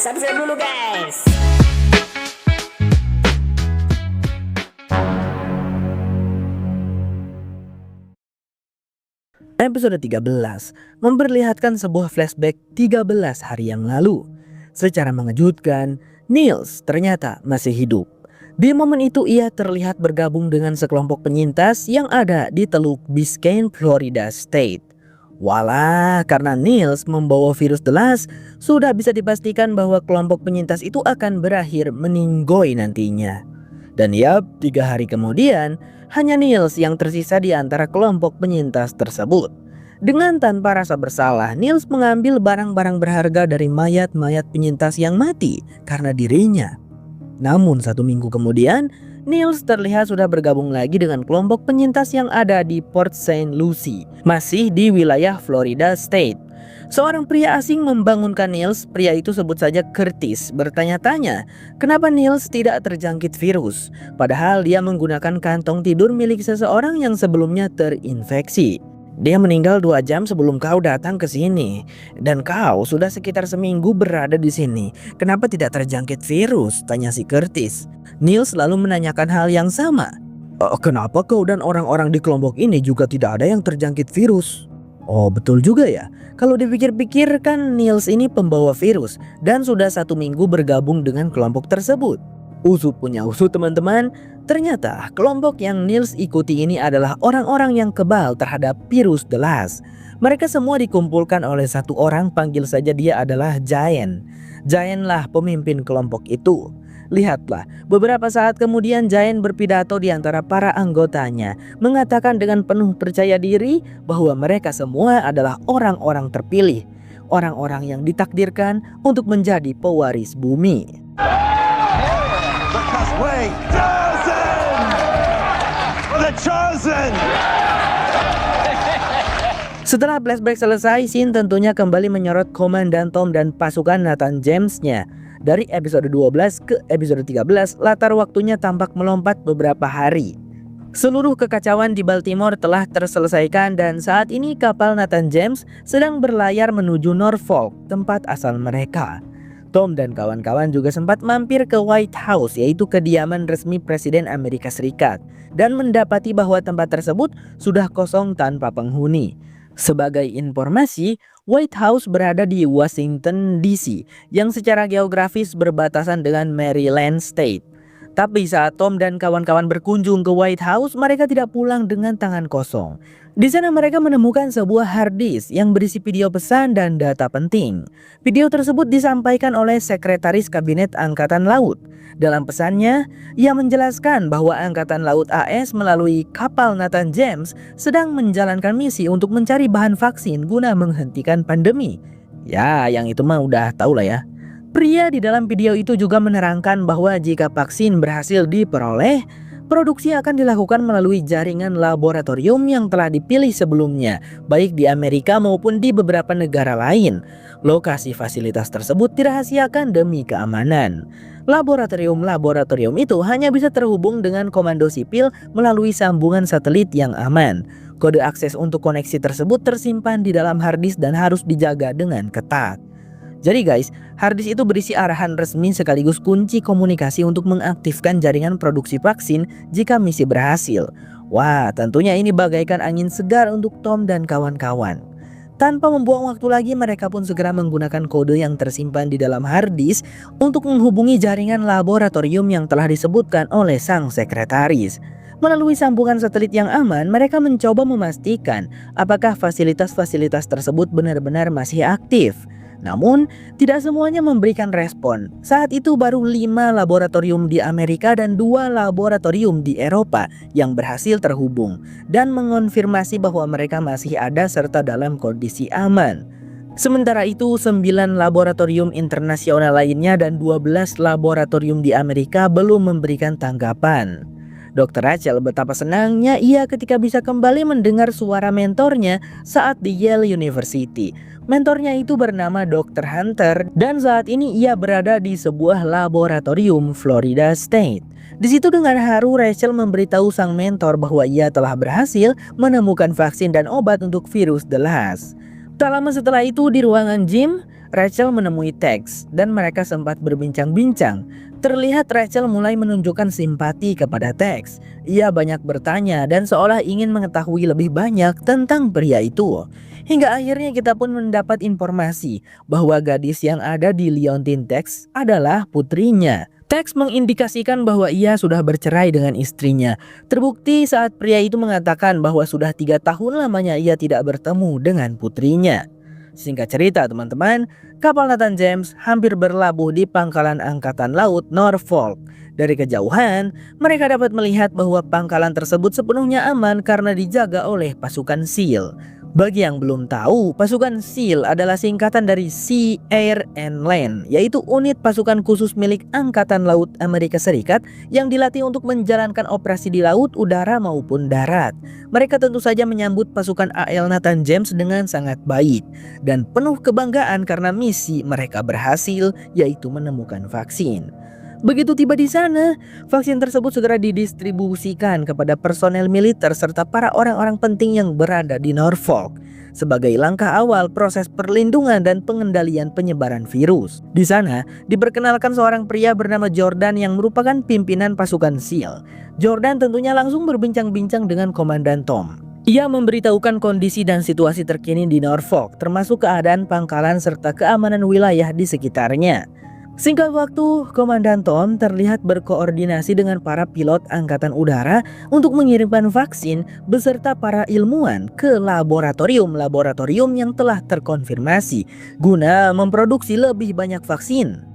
subscribe dulu guys. Episode 13 memperlihatkan sebuah flashback 13 hari yang lalu. Secara mengejutkan, Niels ternyata masih hidup. Di momen itu ia terlihat bergabung dengan sekelompok penyintas yang ada di Teluk Biscayne, Florida State. Walah, karena Niels membawa virus The Last, sudah bisa dipastikan bahwa kelompok penyintas itu akan berakhir meninggoy nantinya. Dan yap, 3 hari kemudian, hanya Niels yang tersisa di antara kelompok penyintas tersebut. Dengan tanpa rasa bersalah, Niels mengambil barang-barang berharga dari mayat-mayat penyintas yang mati karena dirinya. Namun 1 minggu kemudian, Niels terlihat sudah bergabung lagi dengan kelompok penyintas yang ada di Port St. Lucie, masih di wilayah Florida State. Seorang pria asing membangunkan Niels. Pria itu sebut saja Curtis bertanya-tanya kenapa Niels tidak terjangkit virus, padahal dia menggunakan kantong tidur milik seseorang yang sebelumnya terinfeksi. Dia meninggal 2 jam sebelum kau datang ke sini, dan kau sudah sekitar seminggu berada di sini. Kenapa tidak terjangkit virus? Tanya si Curtis. Niels lalu menanyakan hal yang sama. Kenapa kau dan orang-orang di kelompok ini juga tidak ada yang terjangkit virus? Oh, betul juga ya. Kalau dipikir-pikir kan Niels ini pembawa virus dan sudah 1 minggu bergabung dengan kelompok tersebut. Usut punya usut teman-teman, ternyata kelompok yang Niels ikuti ini adalah orang-orang yang kebal terhadap virus The Last. Mereka semua dikumpulkan oleh 1 orang, panggil saja dia adalah Giant. Giant lah pemimpin kelompok itu. Lihatlah, beberapa saat kemudian Giant berpidato di antara para anggotanya, mengatakan dengan penuh percaya diri bahwa mereka semua adalah orang-orang terpilih, orang-orang yang ditakdirkan untuk menjadi pewaris bumi. Setelah flashback selesai, scene tentunya kembali menyorot Komandan Tom dan pasukan Nathan James-nya. Dari episode 12 ke episode 13, latar waktunya tampak melompat beberapa hari. Seluruh kekacauan di Baltimore telah terselesaikan dan saat ini kapal Nathan James sedang berlayar menuju Norfolk, tempat asal mereka. Tom dan kawan-kawan juga sempat mampir ke White House, yaitu kediaman resmi Presiden Amerika Serikat, dan mendapati bahwa tempat tersebut sudah kosong tanpa penghuni. Sebagai informasi, White House berada di Washington DC yang secara geografis berbatasan dengan Maryland State. Tapi saat Tom dan kawan-kawan berkunjung ke White House, mereka tidak pulang dengan tangan kosong. Di sana mereka menemukan sebuah hard disk yang berisi video pesan dan data penting. Video tersebut disampaikan oleh Sekretaris Kabinet Angkatan Laut. Dalam pesannya, ia menjelaskan bahwa Angkatan Laut AS melalui kapal Nathan James sedang menjalankan misi untuk mencari bahan vaksin guna menghentikan pandemi. Ya, yang itu mah udah tahu lah ya. Pria di dalam video itu juga menerangkan bahwa jika vaksin berhasil diperoleh, produksi akan dilakukan melalui jaringan laboratorium yang telah dipilih sebelumnya, baik di Amerika maupun di beberapa negara lain. Lokasi fasilitas tersebut dirahasiakan demi keamanan. Laboratorium itu hanya bisa terhubung dengan komando sipil melalui sambungan satelit yang aman. Kode akses untuk koneksi tersebut tersimpan di dalam hard disk dan harus dijaga dengan ketat. Jadi guys, hard disk itu berisi arahan resmi sekaligus kunci komunikasi untuk mengaktifkan jaringan produksi vaksin jika misi berhasil. Wah, tentunya ini bagaikan angin segar untuk Tom dan kawan-kawan. Tanpa membuang waktu lagi, mereka pun segera menggunakan kode yang tersimpan di dalam hard disk untuk menghubungi jaringan laboratorium yang telah disebutkan oleh sang sekretaris. Melalui sambungan satelit yang aman, mereka mencoba memastikan apakah fasilitas-fasilitas tersebut benar-benar masih aktif. Namun, tidak semuanya memberikan respon. Saat itu baru 5 laboratorium di Amerika dan 2 laboratorium di Eropa yang berhasil terhubung dan mengonfirmasi bahwa mereka masih ada serta dalam kondisi aman. Sementara itu, 9 laboratorium internasional lainnya dan 12 laboratorium di Amerika belum memberikan tanggapan. Dr. Rachel betapa senangnya ia ketika bisa kembali mendengar suara mentornya saat di Yale University. Mentornya itu bernama Dr. Hunter dan saat ini ia berada di sebuah laboratorium Florida State. Di situ dengan haru Rachel memberitahu sang mentor bahwa ia telah berhasil menemukan vaksin dan obat untuk virus The Last. Tak lama setelah itu di ruangan gym, Rachel menemui Tex dan mereka sempat berbincang-bincang. Terlihat Rachel mulai menunjukkan simpati kepada Tex. Ia banyak bertanya dan seolah ingin mengetahui lebih banyak tentang pria itu. Hingga akhirnya kita pun mendapat informasi bahwa gadis yang ada di liontin Tex adalah putrinya. Tex mengindikasikan bahwa ia sudah bercerai dengan istrinya. Terbukti saat pria itu mengatakan bahwa sudah 3 tahun lamanya ia tidak bertemu dengan putrinya. Singkat cerita teman-teman, kapal Nathan James hampir berlabuh di pangkalan angkatan laut Norfolk. Dari kejauhan, mereka dapat melihat bahwa pangkalan tersebut sepenuhnya aman karena dijaga oleh pasukan SEAL. Bagi yang belum tahu, pasukan SEAL adalah singkatan dari Sea, Air, and Land, yaitu unit pasukan khusus milik Angkatan Laut Amerika Serikat yang dilatih untuk menjalankan operasi di laut, udara, maupun darat. Mereka tentu saja menyambut pasukan AL Nathan James dengan sangat baik dan penuh kebanggaan karena misi mereka berhasil, yaitu menemukan vaksin. Begitu tiba di sana, vaksin tersebut segera didistribusikan kepada personel militer serta para orang-orang penting yang berada di Norfolk sebagai langkah awal proses perlindungan dan pengendalian penyebaran virus. Di sana, diperkenalkan seorang pria bernama Jordan yang merupakan pimpinan pasukan SEAL. Jordan tentunya langsung berbincang-bincang dengan Komandan Tom. Ia memberitahukan kondisi dan situasi terkini di Norfolk, termasuk keadaan pangkalan serta keamanan wilayah di sekitarnya. Singkat waktu, Komandan Tom terlihat berkoordinasi dengan para pilot angkatan udara untuk mengirimkan vaksin beserta para ilmuwan ke laboratorium-laboratorium yang telah terkonfirmasi guna memproduksi lebih banyak vaksin.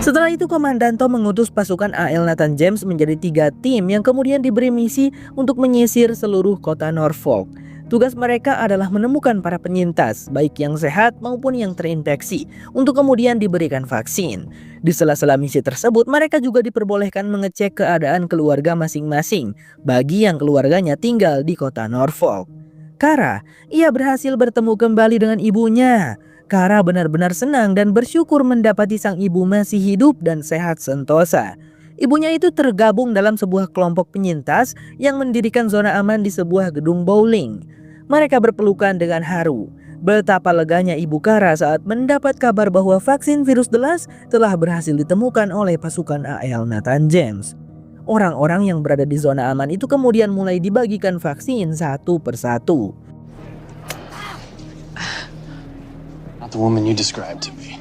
Setelah itu Komandan Tom mengutus pasukan AL Nathan James menjadi 3 tim yang kemudian diberi misi untuk menyisir seluruh kota Norfolk. Tugas mereka adalah menemukan para penyintas, baik yang sehat maupun yang terinfeksi, untuk kemudian diberikan vaksin. Di sela-sela misi tersebut, mereka juga diperbolehkan mengecek keadaan keluarga masing-masing bagi yang keluarganya tinggal di kota Norfolk. Kara, ia berhasil bertemu kembali dengan ibunya. Kara benar-benar senang dan bersyukur mendapati sang ibu masih hidup dan sehat sentosa. Ibunya itu tergabung dalam sebuah kelompok penyintas yang mendirikan zona aman di sebuah gedung bowling. Mereka berpelukan dengan haru. Betapa leganya ibu Kara saat mendapat kabar bahwa vaksin virus delas telah berhasil ditemukan oleh pasukan AL Nathan James. Orang-orang yang berada di zona aman itu kemudian mulai dibagikan vaksin satu persatu. The woman you described to me.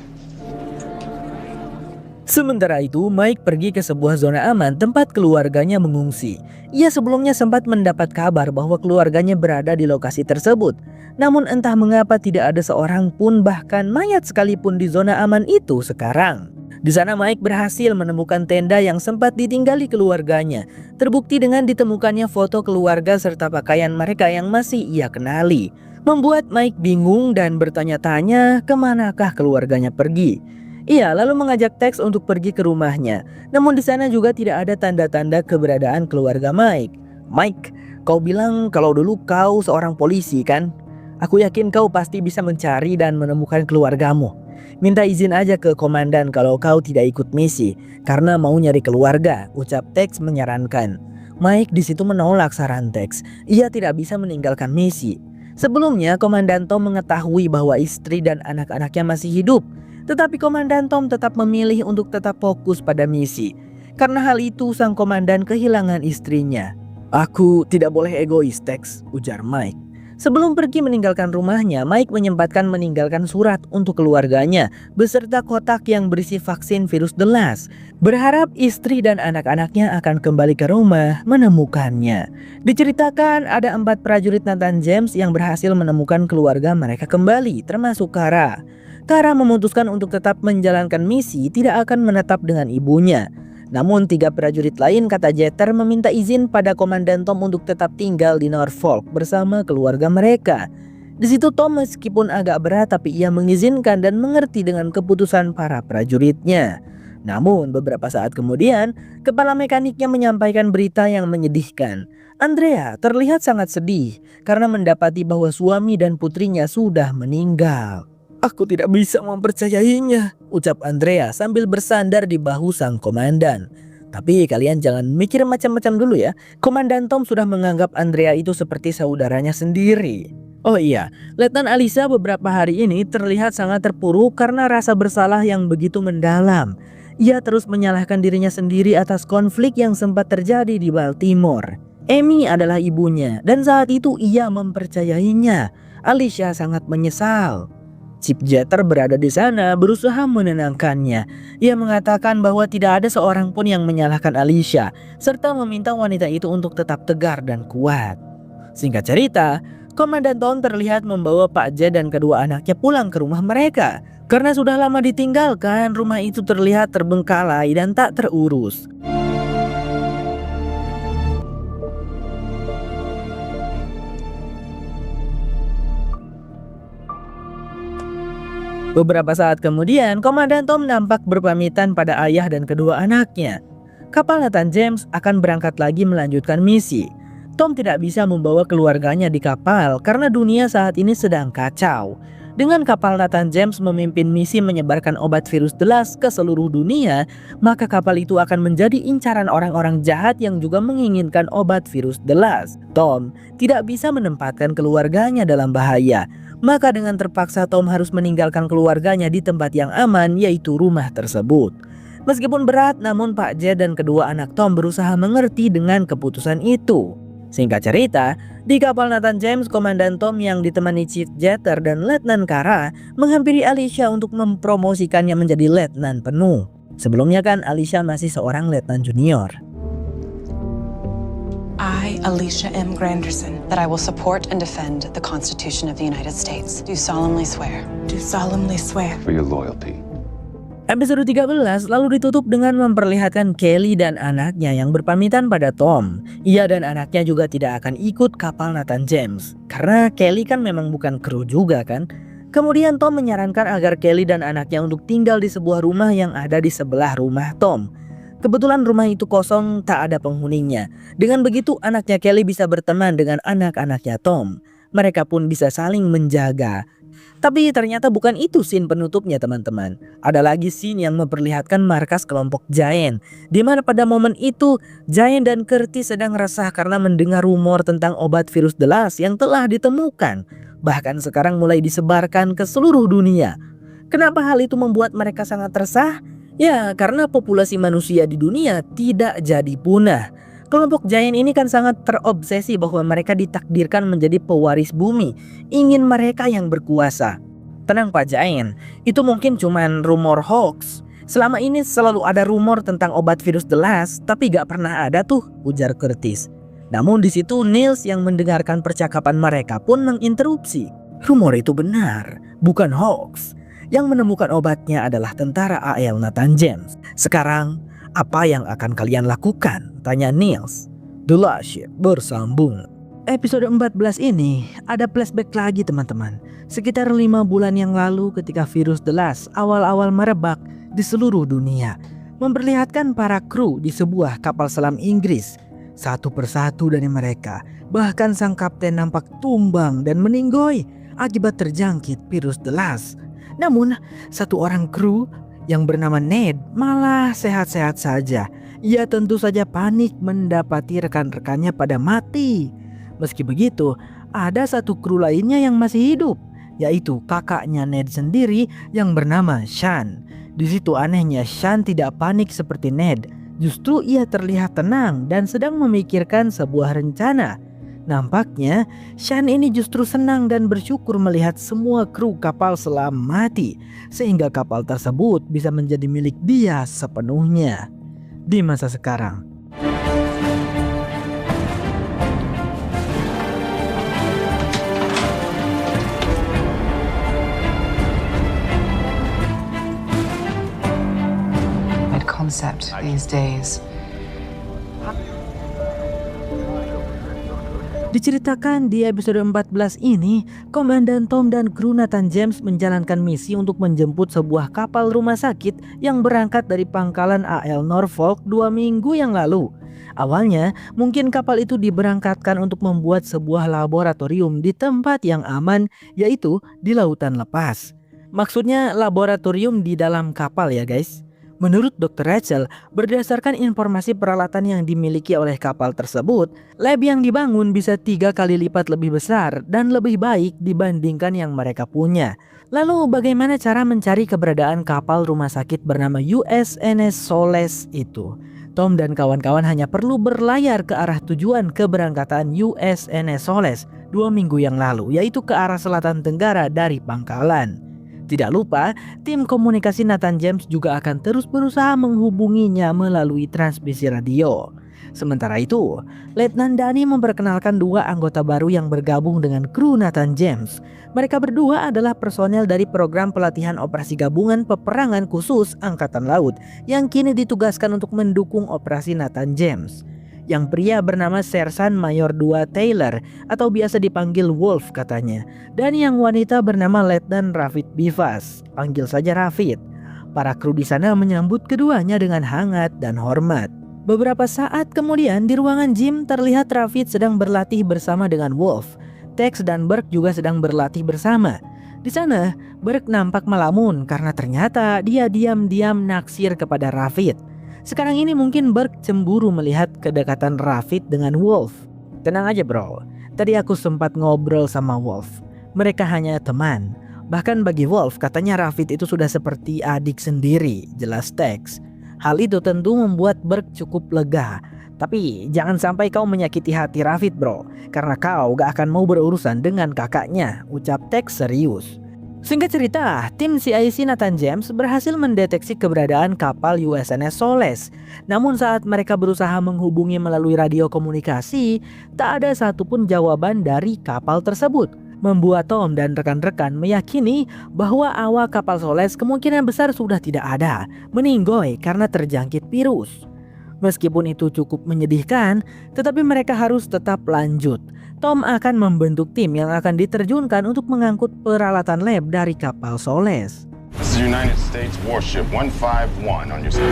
Sementara itu, Mike pergi ke sebuah zona aman tempat keluarganya mengungsi. Ia sebelumnya sempat mendapat kabar bahwa keluarganya berada di lokasi tersebut. Namun entah mengapa tidak ada seorang pun, bahkan mayat sekalipun di zona aman itu sekarang. Di sana Mike berhasil menemukan tenda yang sempat ditinggali keluarganya. Terbukti dengan ditemukannya foto keluarga serta pakaian mereka yang masih ia kenali. Membuat Mike bingung dan bertanya-tanya kemanakah keluarganya pergi. Ia lalu mengajak Tex untuk pergi ke rumahnya. Namun di sana juga tidak ada tanda-tanda keberadaan keluarga Mike. Mike, kau bilang kalau dulu kau seorang polisi kan? Aku yakin kau pasti bisa mencari dan menemukan keluargamu. Minta izin aja ke komandan kalau kau tidak ikut misi karena mau nyari keluarga, ucap Tex menyarankan. Mike di situ menolak saran Tex. Ia tidak bisa meninggalkan misi. Sebelumnya, Komandan Tom mengetahui bahwa istri dan anak-anaknya masih hidup. Tetapi Komandan Tom tetap memilih untuk tetap fokus pada misi. Karena hal itu, sang komandan kehilangan istrinya. Aku tidak boleh egois, Tex, ujar Mike. Sebelum pergi meninggalkan rumahnya, Mike menyempatkan meninggalkan surat untuk keluarganya beserta kotak yang berisi vaksin virus delas. Berharap istri dan anak-anaknya akan kembali ke rumah menemukannya. Diceritakan ada 4 prajurit Nathan James yang berhasil menemukan keluarga mereka kembali, termasuk Kara. Kara memutuskan untuk tetap menjalankan misi, tidak akan menetap dengan ibunya. Namun 3 prajurit lain, kata Jeter, meminta izin pada Komandan Tom untuk tetap tinggal di Norfolk bersama keluarga mereka. Di situ Tom meskipun agak berat tapi ia mengizinkan dan mengerti dengan keputusan para prajuritnya. Namun beberapa saat kemudian, kepala mekaniknya menyampaikan berita yang menyedihkan. Andrea terlihat sangat sedih karena mendapati bahwa suami dan putrinya sudah meninggal. "Aku tidak bisa mempercayainya," ucap Andrea sambil bersandar di bahu sang komandan. Tapi kalian jangan mikir macam-macam dulu ya. Komandan Tom sudah menganggap Andrea itu seperti saudaranya sendiri. Oh iya, Letnan Alisa beberapa hari ini terlihat sangat terpuruk karena rasa bersalah yang begitu mendalam. Ia terus menyalahkan dirinya sendiri atas konflik yang sempat terjadi di Baltimore. Amy adalah ibunya dan saat itu ia mempercayainya. Alicia sangat menyesal. Chief Jeter berada di sana berusaha menenangkannya. Ia mengatakan bahwa tidak ada seorang pun yang menyalahkan Alicia serta meminta wanita itu untuk tetap tegar dan kuat. Singkat cerita, Komandan Tom terlihat membawa Pak J dan kedua anaknya pulang ke rumah mereka. Karena sudah lama ditinggalkan, rumah itu terlihat terbengkalai dan tak terurus. Beberapa saat kemudian, Komandan Tom nampak berpamitan pada ayah dan kedua anaknya. Kapal Nathan James akan berangkat lagi melanjutkan misi. Tom tidak bisa membawa keluarganya di kapal karena dunia saat ini sedang kacau. Dengan kapal Nathan James memimpin misi menyebarkan obat virus delas ke seluruh dunia, maka kapal itu akan menjadi incaran orang-orang jahat yang juga menginginkan obat virus delas. Tom tidak bisa menempatkan keluarganya dalam bahaya. Maka dengan terpaksa Tom harus meninggalkan keluarganya di tempat yang aman, yaitu rumah tersebut. Meskipun berat, namun Pak J dan kedua anak Tom berusaha mengerti dengan keputusan itu. Singkat cerita, di kapal Nathan James, Komandan Tom yang ditemani Chief Jeter dan Letnan Kara menghampiri Alicia untuk mempromosikannya menjadi letnan penuh. Sebelumnya kan Alicia masih seorang letnan junior. I, Alicia M. Granderson, that I will support and defend the Constitution of the United States. Do solemnly swear. Do solemnly swear. For your loyalty. Episode 13 lalu ditutup dengan memperlihatkan Kelly dan anaknya yang berpamitan pada Tom. Ia dan anaknya juga tidak akan ikut kapal Nathan James karena Kelly kan memang bukan kru juga kan. Kemudian Tom menyarankan agar Kelly dan anaknya untuk tinggal di sebuah rumah yang ada di sebelah rumah Tom. Kebetulan rumah itu kosong, tak ada penghuninya. Dengan begitu anaknya Kelly bisa berteman dengan anak-anaknya Tom. Mereka pun bisa saling menjaga. Tapi ternyata bukan itu scene penutupnya teman-teman. Ada lagi scene yang memperlihatkan markas kelompok Giant, di mana pada momen itu Giant dan Curtis sedang resah karena mendengar rumor tentang obat virus delas yang telah ditemukan. Bahkan sekarang mulai disebarkan ke seluruh dunia. Kenapa hal itu membuat mereka sangat resah? Ya karena populasi manusia di dunia tidak jadi punah. Kelompok Giant ini kan sangat terobsesi bahwa mereka ditakdirkan menjadi pewaris bumi, ingin mereka yang berkuasa. Tenang Pak Giant, itu mungkin cuman rumor hoax. Selama ini selalu ada rumor tentang obat virus delas, tapi gak pernah ada tuh, ujar Curtis. Namun di situ Niels yang mendengarkan percakapan mereka pun menginterupsi. Rumor itu benar, bukan hoax. Yang menemukan obatnya adalah tentara AL Nathan James. Sekarang, apa yang akan kalian lakukan? Tanya Niels. The Last Ship bersambung. Episode 14 ini ada flashback lagi teman-teman. Sekitar 5 bulan yang lalu ketika virus delas awal-awal merebak di seluruh dunia. Memperlihatkan para kru di sebuah kapal selam Inggris. Satu persatu dari mereka, bahkan sang kapten nampak tumbang dan meninggoy akibat terjangkit virus delas. Namun satu orang kru yang bernama Ned malah sehat-sehat saja. Ia tentu saja panik mendapati rekan-rekannya pada mati. Meski begitu, ada satu kru lainnya yang masih hidup, yaitu kakaknya Ned sendiri yang bernama Sean. Di situ anehnya Sean tidak panik seperti Ned. Justru ia terlihat tenang dan sedang memikirkan sebuah rencana. Nampaknya Sean ini justru senang dan bersyukur melihat semua kru kapal selam mati, sehingga kapal tersebut bisa menjadi milik dia sepenuhnya. Di masa sekarang, accept these days. Diceritakan di episode 14 ini, Komandan Tom dan kru Nathan James menjalankan misi untuk menjemput sebuah kapal rumah sakit yang berangkat dari pangkalan AL Norfolk 2 minggu yang lalu. Awalnya, mungkin kapal itu diberangkatkan untuk membuat sebuah laboratorium di tempat yang aman, yaitu di lautan lepas. Maksudnya laboratorium di dalam kapal ya guys. Menurut Dr. Rachel, berdasarkan informasi peralatan yang dimiliki oleh kapal tersebut, lab yang dibangun bisa 3 kali lipat lebih besar dan lebih baik dibandingkan yang mereka punya. Lalu bagaimana cara mencari keberadaan kapal rumah sakit bernama USNS Solace itu? Tom dan kawan-kawan hanya perlu berlayar ke arah tujuan keberangkatan USNS Solace 2 minggu yang lalu, yaitu ke arah selatan tenggara dari pangkalan. Tidak lupa, tim komunikasi Nathan James juga akan terus berusaha menghubunginya melalui transmisi radio. Sementara itu, Letnan Dani memperkenalkan 2 anggota baru yang bergabung dengan kru Nathan James. Mereka berdua adalah personel dari program pelatihan operasi gabungan peperangan khusus Angkatan Laut yang kini ditugaskan untuk mendukung operasi Nathan James. Yang pria bernama Sersan Mayor 2 Taylor atau biasa dipanggil Wolf katanya. Dan yang wanita bernama Letnan Rafid Bivas, panggil saja Rafid. Para kru di sana menyambut keduanya dengan hangat dan hormat. Beberapa saat kemudian di ruangan gym terlihat Rafid sedang berlatih bersama dengan Wolf. Tex dan Burke juga sedang berlatih bersama. Di sana, Burke nampak melamun karena ternyata dia diam-diam naksir kepada Rafid. Sekarang ini mungkin Burke cemburu melihat kedekatan Rafid dengan Wolf. Tenang aja bro, tadi aku sempat ngobrol sama Wolf. Mereka hanya teman. Bahkan bagi Wolf katanya Rafid itu sudah seperti adik sendiri, jelas Tex. Hal itu tentu membuat Burke cukup lega. Tapi jangan sampai kau menyakiti hati Rafid bro, karena kau gak akan mau berurusan dengan kakaknya, ucap Tex serius. Singkat cerita, tim CIC Nathan James berhasil mendeteksi keberadaan kapal USNS Solace. Namun saat mereka berusaha menghubungi melalui radio komunikasi, tak ada satupun jawaban dari kapal tersebut. Membuat Tom dan rekan-rekan meyakini bahwa awak kapal Solace kemungkinan besar sudah tidak ada, meninggoy karena terjangkit virus. Meskipun itu cukup menyedihkan, tetapi mereka harus tetap lanjut. Tom akan membentuk tim yang akan diterjunkan untuk mengangkut peralatan lab dari kapal Solace. This is United States Warship 151 on your side.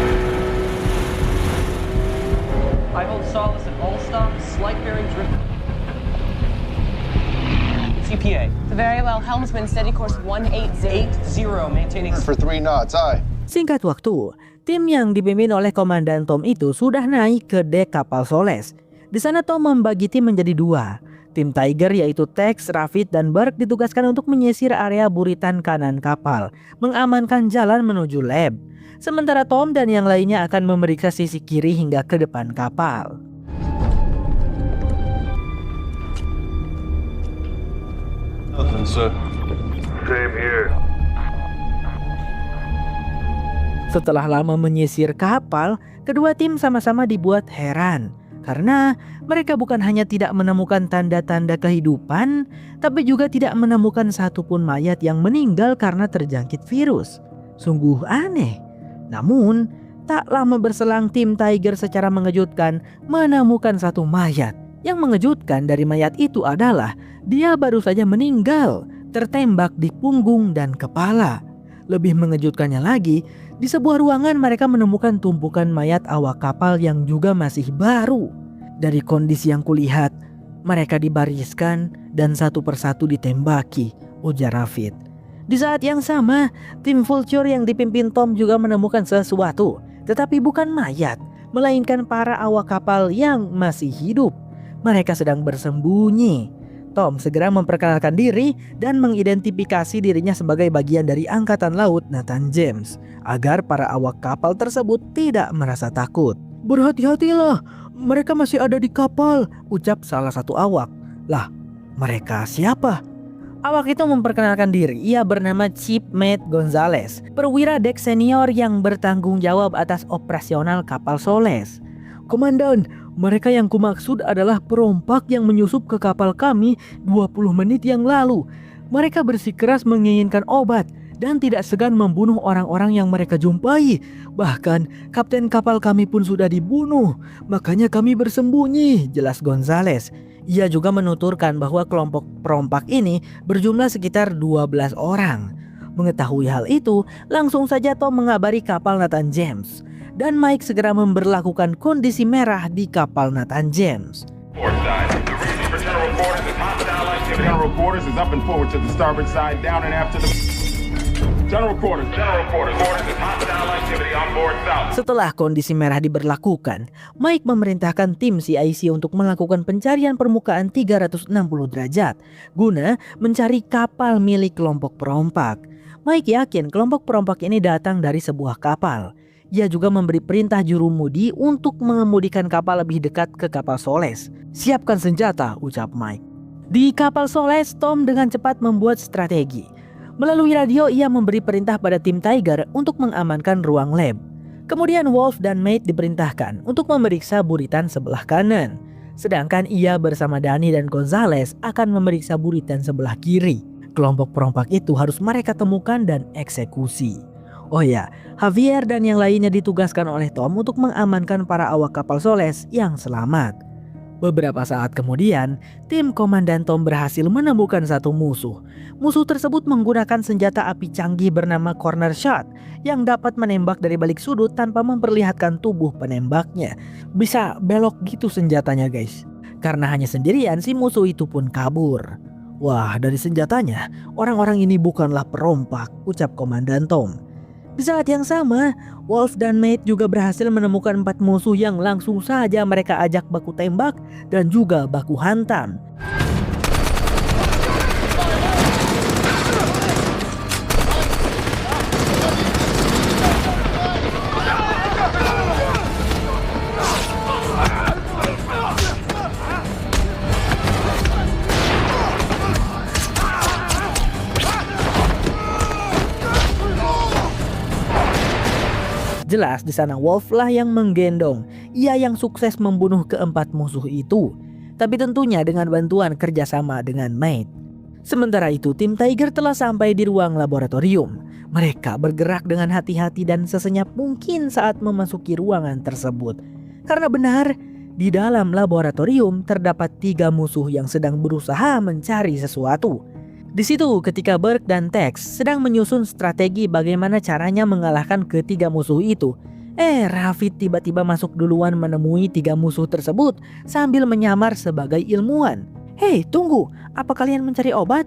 I hold Solace at all stops, slight bearing drift. CPA. Very well, helmsman, steady course 180. 80, maintaining... For 3 knots, aye. Singkat waktu, tim yang dipimpin oleh Komandan Tom itu sudah naik ke dek kapal Solace. Di sana Tom membagi tim menjadi 2. Tim Tiger yaitu Tex, Rafid, dan Burke ditugaskan untuk menyisir area buritan kanan kapal, mengamankan jalan menuju lab. Sementara Tom dan yang lainnya akan memeriksa sisi kiri hingga ke depan kapal. Nothing, sir. Same here. Setelah lama menyisir kapal, kedua tim sama-sama dibuat heran. Karena mereka bukan hanya tidak menemukan tanda-tanda kehidupan, tapi juga tidak menemukan satupun mayat yang meninggal karena terjangkit virus. Sungguh aneh. Namun, tak lama berselang tim Tiger secara mengejutkan menemukan satu mayat. Yang mengejutkan dari mayat itu adalah dia baru saja meninggal, tertembak di punggung dan kepala. Lebih mengejutkannya lagi, di sebuah ruangan mereka menemukan tumpukan mayat awak kapal yang juga masih baru. Dari kondisi yang kulihat, mereka dibariskan dan satu persatu ditembaki, ujar Rafid. Di saat yang sama, tim Vulture yang dipimpin Tom juga menemukan sesuatu, tetapi bukan mayat, melainkan para awak kapal yang masih hidup. Mereka sedang bersembunyi. Tom segera memperkenalkan diri dan mengidentifikasi dirinya sebagai bagian dari Angkatan Laut Nathan James agar para awak kapal tersebut tidak merasa takut. "Berhati-hatilah, mereka masih ada di kapal," ucap salah satu awak. "Lah, mereka siapa?" Awak itu memperkenalkan diri. Ia bernama Chief Matt Gonzalez, perwira dek senior yang bertanggung jawab atas operasional kapal Solace. "Komandan, mereka yang kumaksud adalah perompak yang menyusup ke kapal kami 20 menit yang lalu. Mereka bersikeras menginginkan obat dan tidak segan membunuh orang-orang yang mereka jumpai. Bahkan kapten kapal kami pun sudah dibunuh, makanya kami bersembunyi, jelas Gonzales. Ia juga menuturkan bahwa kelompok perompak ini berjumlah sekitar 12 orang. Mengetahui hal itu, langsung saja Tom mengabari kapal Nathan James. Dan Mike segera memberlakukan kondisi merah di kapal Nathan James. General quarters is up and forward to the starboard side, down and after the... General quarters is hostile activity on board south. Setelah kondisi merah diberlakukan, Mike memerintahkan tim CIC untuk melakukan pencarian permukaan 360 derajat guna mencari kapal milik kelompok perompak. Mike yakin kelompok perompak ini datang dari sebuah kapal. Ia juga memberi perintah jurumudi untuk mengemudikan kapal lebih dekat ke kapal Soles. Siapkan senjata, ucap Mike. Di kapal Soles, Tom dengan cepat membuat strategi. Melalui radio, ia memberi perintah pada tim Tiger untuk mengamankan ruang lab. Kemudian Wolf dan Mate diperintahkan untuk memeriksa buritan sebelah kanan. Sedangkan ia bersama Danny dan Gonzales akan memeriksa buritan sebelah kiri. Kelompok perompak itu harus mereka temukan dan eksekusi. Oh ya, Javier dan yang lainnya ditugaskan oleh Tom untuk mengamankan para awak kapal Soles yang selamat. Beberapa saat kemudian, tim Komandan Tom berhasil menemukan satu musuh. Musuh tersebut menggunakan senjata api canggih bernama corner shot yang dapat menembak dari balik sudut tanpa memperlihatkan tubuh penembaknya. Bisa belok gitu senjatanya guys. Karena hanya sendirian, si musuh itu pun kabur. Wah, dari senjatanya, orang-orang ini bukanlah perompak, ucap Komandan Tom. Di saat yang sama, Wolf dan Mate juga berhasil menemukan 4 musuh yang langsung saja mereka ajak baku tembak dan juga baku hantam. Jelas di sana Wolf lah yang menggendong. Ia yang sukses membunuh keempat musuh itu. Tapi tentunya dengan bantuan kerjasama dengan Mate. Sementara itu tim Tiger telah sampai di ruang laboratorium. Mereka bergerak dengan hati-hati dan sesenyap mungkin saat memasuki ruangan tersebut. Karena benar, di dalam laboratorium terdapat 3 musuh yang sedang berusaha mencari sesuatu. Di situ ketika Burke dan Tex sedang menyusun strategi bagaimana caranya mengalahkan ketiga musuh itu, Rafid tiba-tiba masuk duluan menemui 3 musuh tersebut sambil menyamar sebagai ilmuwan. "Hei, tunggu, apa kalian mencari obat?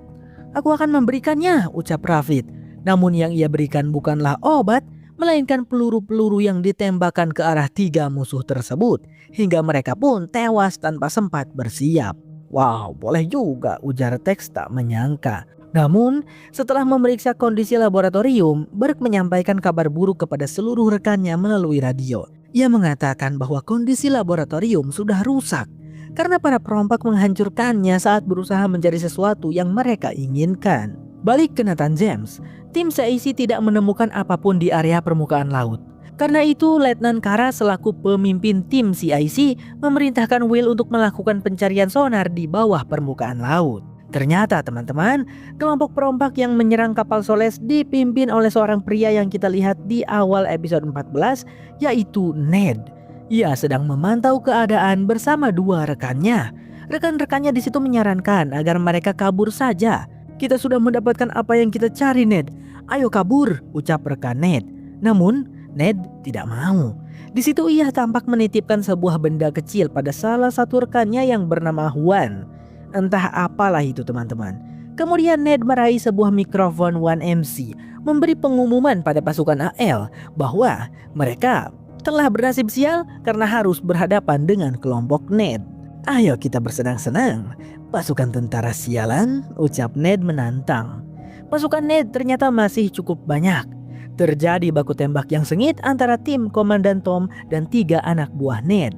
Aku akan memberikannya," ucap Rafid. Namun yang ia berikan bukanlah obat, melainkan peluru-peluru yang ditembakkan ke arah 3 musuh tersebut, hingga mereka pun tewas tanpa sempat bersiap. "Wow, boleh juga," ujar Tex tak menyangka. Namun, setelah memeriksa kondisi laboratorium, Burke menyampaikan kabar buruk kepada seluruh rekannya melalui radio. Ia mengatakan bahwa kondisi laboratorium sudah rusak karena para perompak menghancurkannya saat berusaha mencari sesuatu yang mereka inginkan. Balik ke Nathan James, tim CIC tidak menemukan apapun di area permukaan laut. Karena itu, Letnan Kara selaku pemimpin tim CIC memerintahkan Will untuk melakukan pencarian sonar di bawah permukaan laut. Ternyata teman-teman, kelompok perompak yang menyerang kapal Soles dipimpin oleh seorang pria yang kita lihat di awal episode 14, yaitu Ned. Ia sedang memantau keadaan bersama 2 rekannya. Rekan-rekannya di situ menyarankan agar mereka kabur saja. "Kita sudah mendapatkan apa yang kita cari, Ned. Ayo kabur," ucap rekan Ned. Namun Ned tidak mau. Di situ ia tampak menitipkan sebuah benda kecil pada salah satu rekannya yang bernama Juan. Entah apalah itu teman-teman. Kemudian Ned meraih sebuah mikrofon 1MC, memberi pengumuman pada pasukan AL bahwa mereka telah bernasib sial karena harus berhadapan dengan kelompok Ned. "Ayo kita bersenang-senang, pasukan tentara sialan," ucap Ned menantang. Pasukan Ned ternyata masih cukup banyak. Terjadi baku tembak yang sengit antara tim Komandan Tom dan 3 anak buah Ned.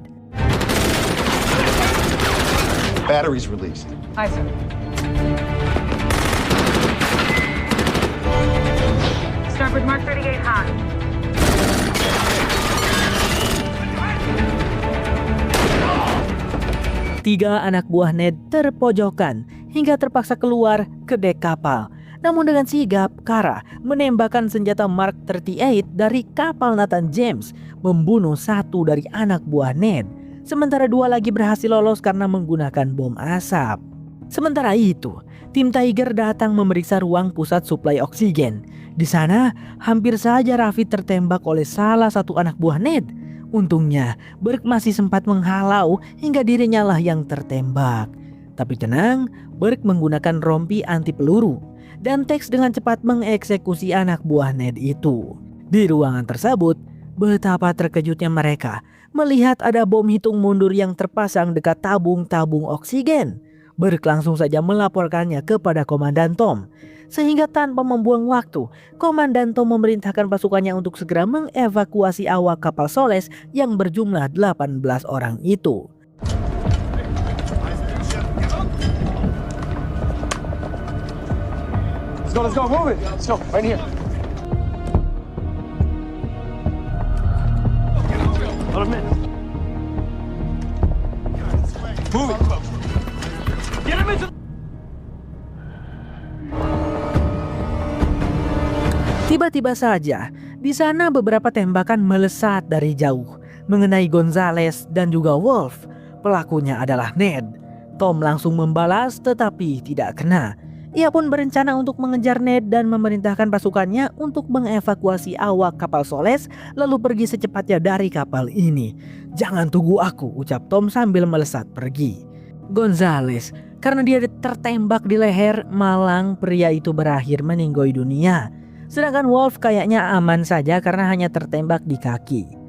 Batteries released. Aye, sir. Starboard Mark 38 hot. Tiga anak buah Ned terpojokan hingga terpaksa keluar ke dek kapal. Namun dengan sigap, Kara menembakkan senjata Mark 38 dari kapal Nathan James, membunuh satu dari anak buah Ned. Sementara dua lagi berhasil lolos karena menggunakan bom asap. Sementara itu, tim Tiger datang memeriksa ruang pusat suplai oksigen. Di sana, hampir saja Rafid tertembak oleh salah satu anak buah Ned. Untungnya, Burke masih sempat menghalau hingga dirinya lah yang tertembak. Tapi tenang, Burke menggunakan rompi anti peluru dan Tex dengan cepat mengeksekusi anak buah Ned itu. Di ruangan tersebut, betapa terkejutnya mereka melihat ada bom hitung mundur yang terpasang dekat tabung-tabung oksigen. Burke langsung saja melaporkannya kepada Komandan Tom. Sehingga tanpa membuang waktu, Komandan Tom memerintahkan pasukannya untuk segera mengevakuasi awak kapal Soles yang berjumlah 18 orang itu. Let's go, move it. Let's go, right here. Let him in. Move it. Get him into. Tiba-tiba saja, di sana beberapa tembakan melesat dari jauh mengenai Gonzales dan juga Wolf. Pelakunya adalah Ned. Tom langsung membalas tetapi tidak kena. Ia pun berencana untuk mengejar Ned dan memerintahkan pasukannya untuk mengevakuasi awak kapal Soles lalu pergi secepatnya dari kapal ini. "Jangan tunggu aku," ucap Tom sambil melesat pergi. Gonzales, karena dia tertembak di leher, malang pria itu berakhir meninggoy dunia. Sedangkan Wolf kayaknya aman saja karena hanya tertembak di kaki.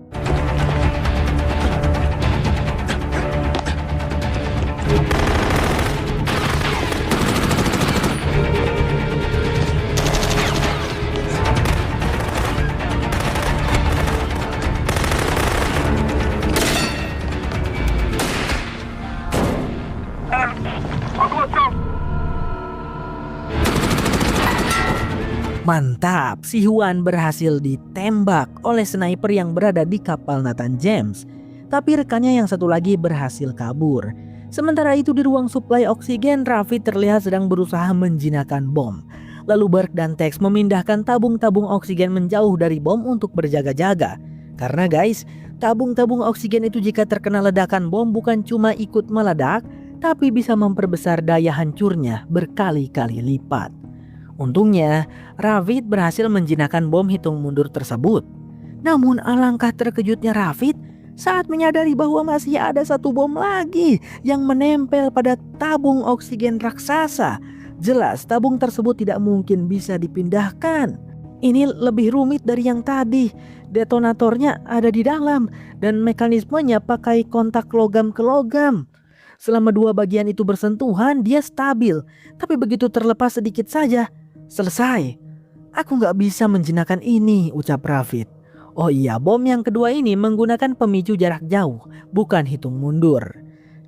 Mantap, si Juan berhasil ditembak oleh sniper yang berada di kapal Nathan James. Tapi rekannya yang satu lagi berhasil kabur. Sementara itu di ruang suplai oksigen, Rafid terlihat sedang berusaha menjinakkan bom. Lalu Burke dan Tex memindahkan tabung-tabung oksigen menjauh dari bom untuk berjaga-jaga. Karena guys, tabung-tabung oksigen itu jika terkena ledakan bom bukan cuma ikut meledak, tapi bisa memperbesar daya hancurnya berkali-kali lipat. Untungnya, Rafid berhasil menjinakkan bom hitung mundur tersebut. Namun alangkah terkejutnya Rafid saat menyadari bahwa masih ada satu bom lagi yang menempel pada tabung oksigen raksasa. Jelas tabung tersebut tidak mungkin bisa dipindahkan. Ini lebih rumit dari yang tadi. Detonatornya ada di dalam dan mekanismenya pakai kontak logam ke logam. Selama dua bagian itu bersentuhan, dia stabil. Tapi begitu terlepas sedikit saja, selesai. "Aku gak bisa menjinakkan ini," ucap Rafid. Oh iya, bom yang kedua ini menggunakan pemicu jarak jauh, bukan hitung mundur.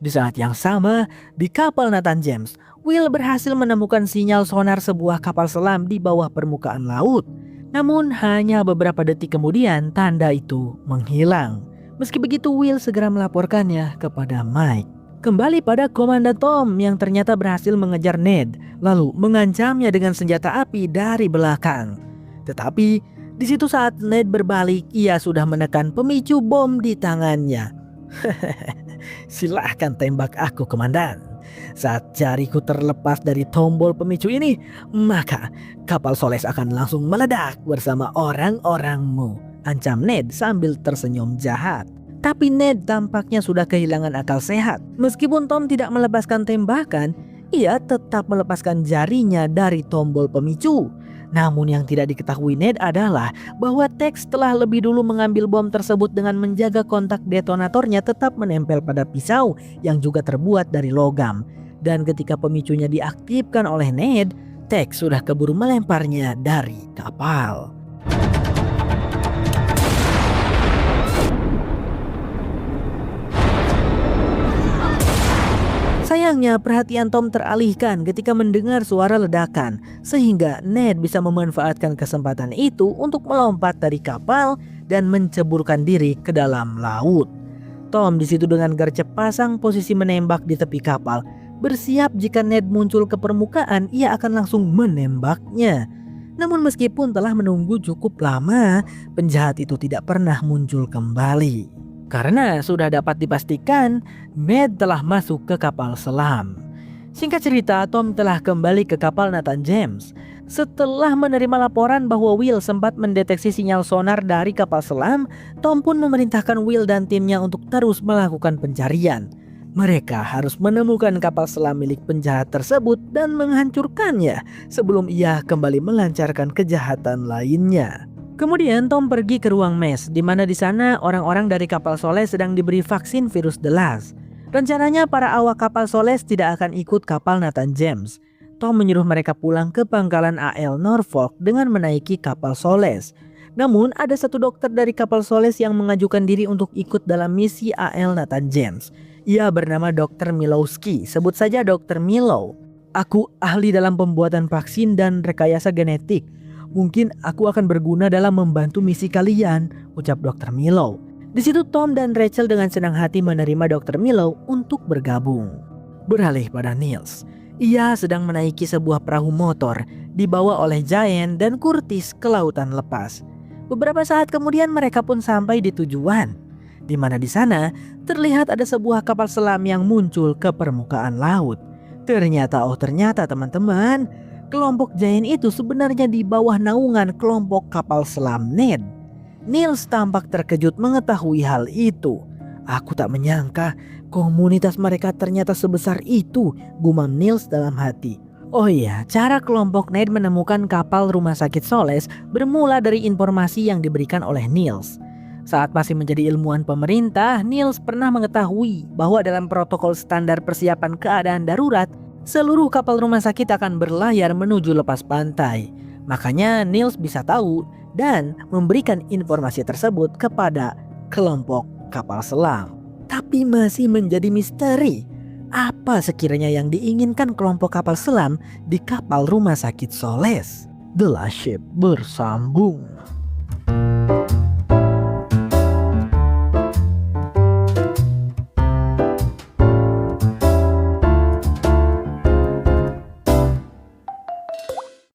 Di saat yang sama, di kapal Nathan James, Will berhasil menemukan sinyal sonar sebuah kapal selam di bawah permukaan laut. Namun hanya beberapa detik kemudian tanda itu menghilang. Meski begitu, Will segera melaporkannya kepada Mike. Kembali pada Komandan Tom yang ternyata berhasil mengejar Ned, lalu mengancamnya dengan senjata api dari belakang. Tetapi di situ saat Ned berbalik, ia sudah menekan pemicu bom di tangannya. "Silahkan tembak aku, Komandan. Saat jariku terlepas dari tombol pemicu ini, maka kapal Soles akan langsung meledak bersama orang-orangmu," ancam Ned sambil tersenyum jahat. Tapi Ned tampaknya sudah kehilangan akal sehat. Meskipun Tom tidak melepaskan tembakan, ia tetap melepaskan jarinya dari tombol pemicu. Namun yang tidak diketahui Ned adalah bahwa Tex telah lebih dulu mengambil bom tersebut dengan menjaga kontak detonatornya tetap menempel pada pisau yang juga terbuat dari logam. Dan ketika pemicunya diaktifkan oleh Ned, Tex sudah keburu melemparnya dari kapal. Sayangnya perhatian Tom teralihkan ketika mendengar suara ledakan, sehingga Ned bisa memanfaatkan kesempatan itu untuk melompat dari kapal dan menceburkan diri ke dalam laut. Tom di situ dengan gercep pasang posisi menembak di tepi kapal, bersiap jika Ned muncul ke permukaan ia akan langsung menembaknya. Namun meskipun telah menunggu cukup lama, penjahat itu tidak pernah muncul kembali. Karena sudah dapat dipastikan Ned telah masuk ke kapal selam. Singkat cerita, Tom telah kembali ke kapal Nathan James. Setelah menerima laporan bahwa Will sempat mendeteksi sinyal sonar dari kapal selam, Tom pun memerintahkan Will dan timnya untuk terus melakukan pencarian. Mereka harus menemukan kapal selam milik penjahat tersebut dan menghancurkannya sebelum ia kembali melancarkan kejahatan lainnya. Kemudian Tom pergi ke ruang mes, di mana di sana orang-orang dari kapal Soles sedang diberi vaksin virus delas. Rencananya para awak kapal Soles tidak akan ikut kapal Nathan James. Tom menyuruh mereka pulang ke pangkalan AL Norfolk dengan menaiki kapal Soles. Namun ada satu dokter dari kapal Soles yang mengajukan diri untuk ikut dalam misi AL Nathan James. Ia bernama Dr. Milowski, sebut saja Dr. Milo. Aku ahli dalam pembuatan vaksin dan rekayasa genetik. Mungkin aku akan berguna dalam membantu misi kalian, ucap Dr. Milo. Di situ Tom dan Rachel dengan senang hati menerima Dr. Milo untuk bergabung. Beralih pada Niels. Ia sedang menaiki sebuah perahu motor dibawa oleh Giant dan Curtis ke lautan lepas. Beberapa saat kemudian mereka pun sampai di tujuan, di mana di sana terlihat ada sebuah kapal selam yang muncul ke permukaan laut. Ternyata teman-teman, kelompok Giant itu sebenarnya di bawah naungan kelompok kapal selam Ned. Niels tampak terkejut mengetahui hal itu. Aku tak menyangka komunitas mereka ternyata sebesar itu, gumam Niels dalam hati. Oh iya, cara kelompok Ned menemukan kapal rumah sakit Soles bermula dari informasi yang diberikan oleh Niels. Saat masih menjadi ilmuwan pemerintah, Niels pernah mengetahui bahwa dalam protokol standar persiapan keadaan darurat, seluruh kapal rumah sakit akan berlayar menuju lepas pantai. Makanya Niels bisa tahu dan memberikan informasi tersebut kepada kelompok kapal selam. Tapi masih menjadi misteri, apa sekiranya yang diinginkan kelompok kapal selam di kapal rumah sakit Soles? The Last Ship bersambung.